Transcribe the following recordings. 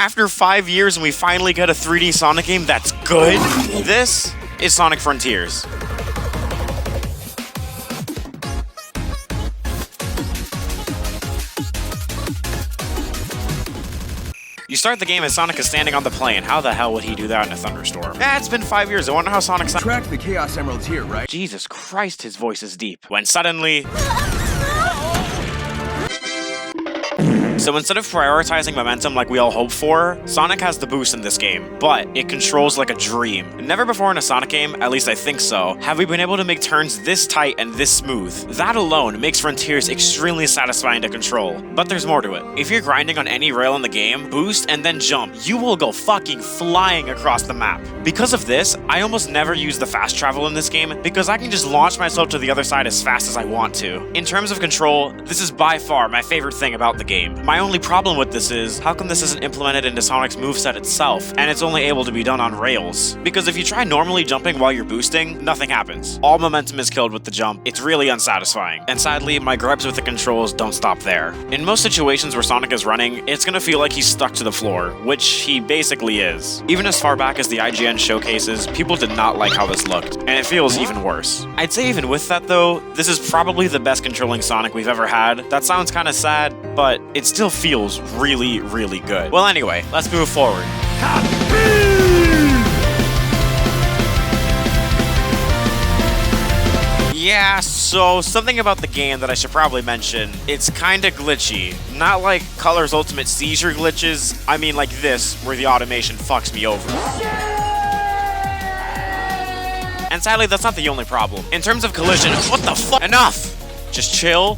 After 5 years and we finally get a 3D Sonic game that's good, this is Sonic Frontiers. You start the game as Sonic is standing on the plane. How the hell would he do that in a thunderstorm? It's been 5 years. I wonder how Sonic sounds. Track the Chaos Emeralds here, right? Jesus Christ, his voice is deep. When suddenly... So instead of prioritizing momentum like we all hope for, Sonic has the boost in this game, but it controls like a dream. Never before in a Sonic game, at least I think so, have we been able to make turns this tight and this smooth. That alone makes Frontiers extremely satisfying to control, but there's more to it. If you're grinding on any rail in the game, boost and then jump, you will go fucking flying across the map. Because of this, I almost never use the fast travel in this game because I can just launch myself to the other side as fast as I want to. In terms of control, this is by far my favorite thing about the game. My only problem with this is, how come this isn't implemented into Sonic's moveset itself, and it's only able to be done on rails? Because if you try normally jumping while you're boosting, nothing happens. All momentum is killed with the jump. It's really unsatisfying. And sadly, my gripes with the controls don't stop there. In most situations where Sonic is running, it's gonna feel like he's stuck to the floor, which he basically is. Even as far back as the IGN showcases, people did not like how this looked, and it feels even worse. I'd say even with that though, this is probably the best controlling Sonic we've ever had. That sounds kinda sad, but it still feels really, really good. Well, anyway, let's move forward. Yeah, so something about the game that I should probably mention, it's kinda glitchy. Not like Color's Ultimate Seizure glitches, I mean like this, where the automation fucks me over. And sadly, that's not the only problem. In terms of collision, what the fuck? Enough! Just chill.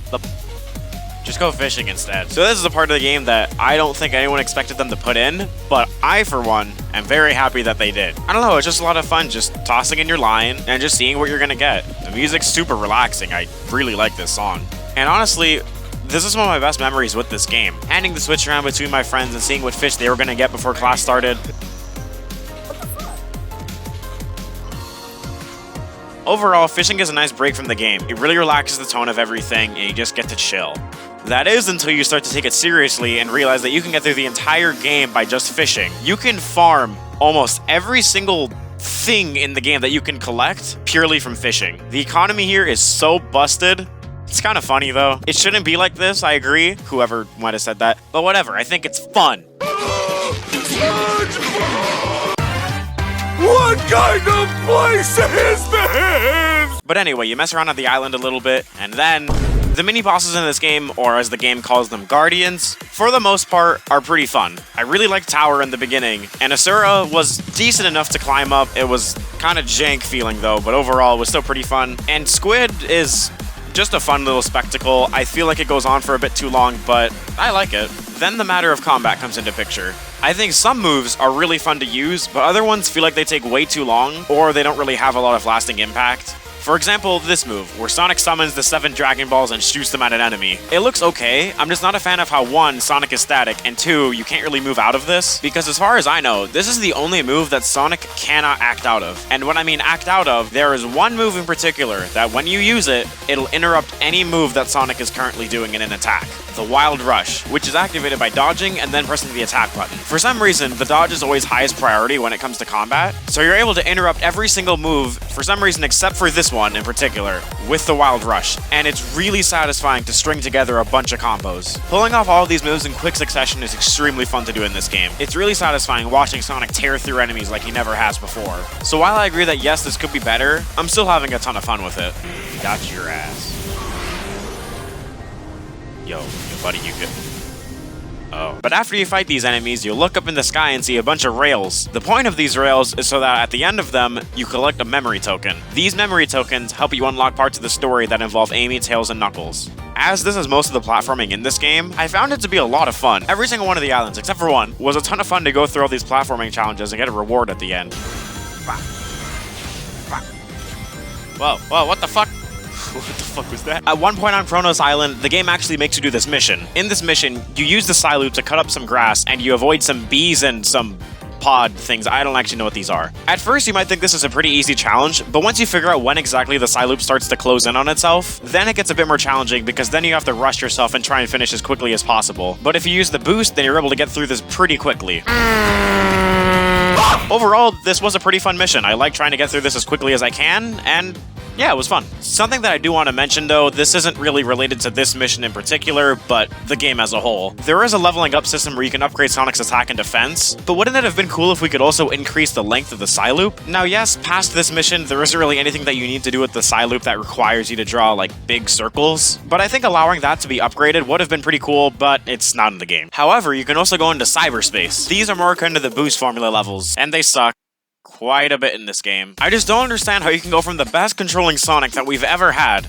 Just go fishing instead. So this is a part of the game that I don't think anyone expected them to put in, but I, for one, am very happy that they did. I don't know, it's just a lot of fun just tossing in your line and just seeing what you're gonna get. The music's super relaxing. I really like this song. And honestly, this is one of my best memories with this game. Handing the Switch around between my friends and seeing what fish they were gonna get before class started. Overall, fishing is a nice break from the game. It really relaxes the tone of everything and you just get to chill. That is until you start to take it seriously and realize that you can get through the entire game by just fishing. You can farm almost every single thing in the game that you can collect purely from fishing. The economy here is so busted. It's kind of funny though. It shouldn't be like this, I agree. Whoever might have said that. But whatever, I think it's fun. What kind of place is this? But anyway, you mess around on the island a little bit, and then the mini-bosses in this game, or as the game calls them, Guardians, for the most part, are pretty fun. I really liked Tower in the beginning, and Asura was decent enough to climb up. It was kind of jank feeling though, but overall it was still pretty fun. And Squid is just a fun little spectacle. I feel like it goes on for a bit too long, but I like it. Then the matter of combat comes into picture. I think some moves are really fun to use, but other ones feel like they take way too long, or they don't really have a lot of lasting impact. For example, this move, where Sonic summons the 7 Dragon Balls and shoots them at an enemy. It looks okay, I'm just not a fan of how 1, Sonic is static, and 2, you can't really move out of this, because as far as I know, this is the only move that Sonic cannot act out of. And when I mean act out of, there is one move in particular that when you use it, it'll interrupt any move that Sonic is currently doing in an attack. The Wild Rush, which is activated by dodging and then pressing the attack button. For some reason, the dodge is always highest priority when it comes to combat, so you're able to interrupt every single move, for some reason except for this one in particular, with the Wild Rush, and it's really satisfying to string together a bunch of combos. Pulling off all of these moves in quick succession is extremely fun to do in this game. It's really satisfying watching Sonic tear through enemies like he never has before. So while I agree that yes, this could be better, I'm still having a ton of fun with it. Got your ass. Yo, buddy, you good? Oh. But after you fight these enemies, you'll look up in the sky and see a bunch of rails. The point of these rails is so that at the end of them, you collect a memory token. These memory tokens help you unlock parts of the story that involve Amy, Tails, and Knuckles. As this is most of the platforming in this game, I found it to be a lot of fun. Every single one of the islands, except for one, was a ton of fun to go through all these platforming challenges and get a reward at the end. Whoa, what the fuck? What the fuck was that? At one point on Kronos Island, the game actually makes you do this mission. In this mission, you use the Psy Loop to cut up some grass, and you avoid some bees and some pod things. I don't actually know what these are. At first, you might think this is a pretty easy challenge, but once you figure out when exactly the Psyloop starts to close in on itself, then it gets a bit more challenging because then you have to rush yourself and try and finish as quickly as possible. But if you use the boost, then you're able to get through this pretty quickly. Overall, this was a pretty fun mission. I like trying to get through this as quickly as I can, and yeah, it was fun. Something that I do want to mention though, this isn't really related to this mission in particular, but the game as a whole. There is a leveling up system where you can upgrade Sonic's attack and defense, but wouldn't it have been cool if we could also increase the length of the Psyloop? Now yes, past this mission, there isn't really anything that you need to do with the Psyloop that requires you to draw like big circles, but I think allowing that to be upgraded would have been pretty cool, but it's not in the game. However, you can also go into Cyberspace. These are more akin to the boost formula levels, and they suck quite a bit in this game. I just don't understand how you can go from the best controlling Sonic that we've ever had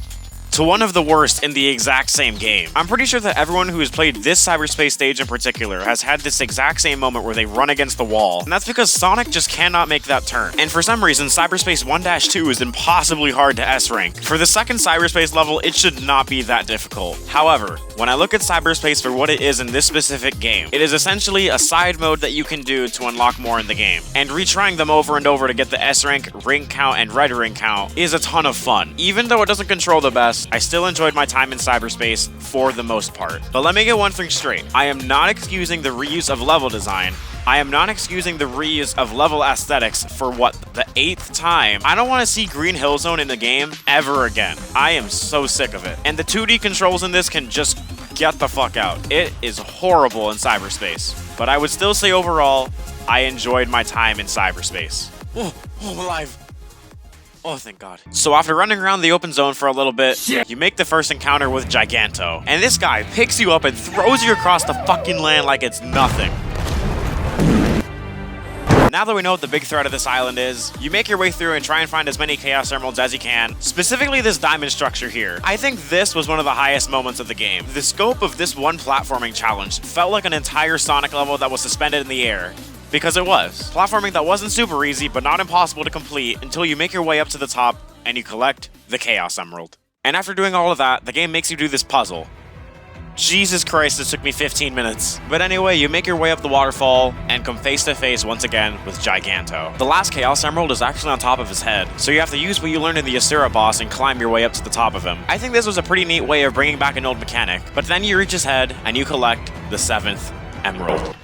to one of the worst in the exact same game. I'm pretty sure that everyone who has played this Cyberspace stage in particular has had this exact same moment where they run against the wall, and that's because Sonic just cannot make that turn. And for some reason, Cyberspace 1-2 is impossibly hard to S-rank. For the second Cyberspace level, it should not be that difficult. However, when I look at Cyberspace for what it is in this specific game, it is essentially a side mode that you can do to unlock more in the game. And retrying them over and over to get the S-rank, ring count, and red ring count is a ton of fun. Even though it doesn't control the best, I still enjoyed my time in Cyberspace for the most part. But let me get one thing straight. I am not excusing the reuse of level design. I am not excusing the reuse of level aesthetics for what, the 8th time? I don't want to see Green Hill Zone in the game ever again. I am so sick of it. And the 2D controls in this can just get the fuck out. It is horrible in Cyberspace. But I would still say overall, I enjoyed my time in Cyberspace. Oh, I'm alive. Oh, thank God. So after running around the open zone for a little bit, you make the first encounter with Giganto. And this guy picks you up and throws you across the fucking land like it's nothing. Now that we know what the big threat of this island is, you make your way through and try and find as many Chaos Emeralds as you can, specifically this diamond structure here. I think this was one of the highest moments of the game. The scope of this one platforming challenge felt like an entire Sonic level that was suspended in the air. Because it was. Platforming that wasn't super easy, but not impossible to complete until you make your way up to the top and you collect the Chaos Emerald. And after doing all of that, the game makes you do this puzzle. Jesus Christ, this took me 15 minutes. But anyway, you make your way up the waterfall and come face to face once again with Giganto. The last Chaos Emerald is actually on top of his head, so you have to use what you learned in the Asura boss and climb your way up to the top of him. I think this was a pretty neat way of bringing back an old mechanic, but then you reach his head and you collect the 7th Emerald.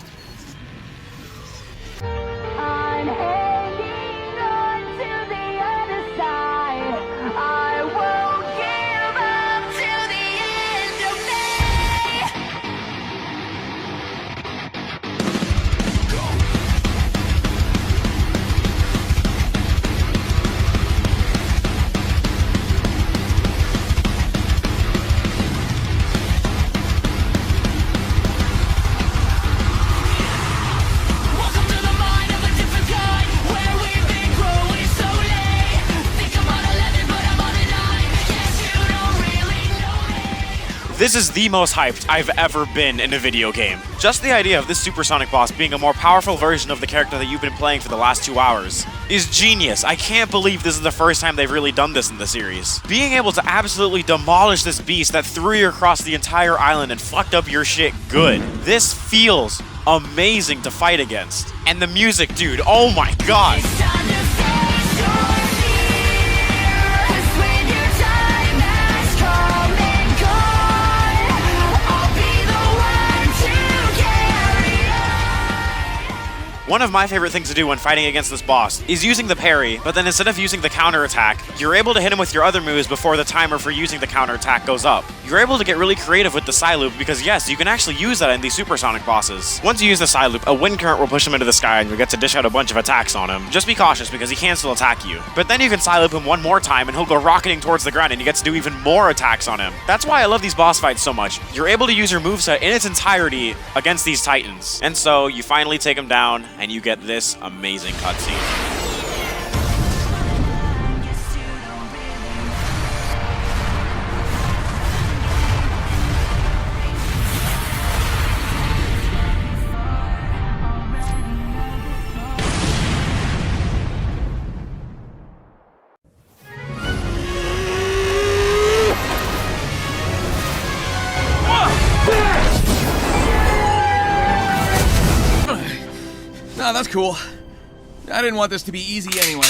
This is the most hyped I've ever been in a video game. Just the idea of this supersonic boss being a more powerful version of the character that you've been playing for the last 2 hours is genius. I can't believe this is the first time they've really done this in the series. Being able to absolutely demolish this beast that threw you across the entire island and fucked up your shit good. This feels amazing to fight against. And the music, dude, oh my God. One of my favorite things to do when fighting against this boss is using the parry, but then instead of using the counterattack, you're able to hit him with your other moves before the timer for using the counterattack goes up. You're able to get really creative with the Psyloop because yes, you can actually use that in these supersonic bosses. Once you use the Psyloop, a wind current will push him into the sky and you get to dish out a bunch of attacks on him. Just be cautious because he can still attack you. But then you can Psyloop him one more time and he'll go rocketing towards the ground and you get to do even more attacks on him. That's why I love these boss fights so much. You're able to use your moveset in its entirety against these titans. And so you finally take him down and you get this amazing cutscene. No, that's cool. I didn't want this to be easy anyway.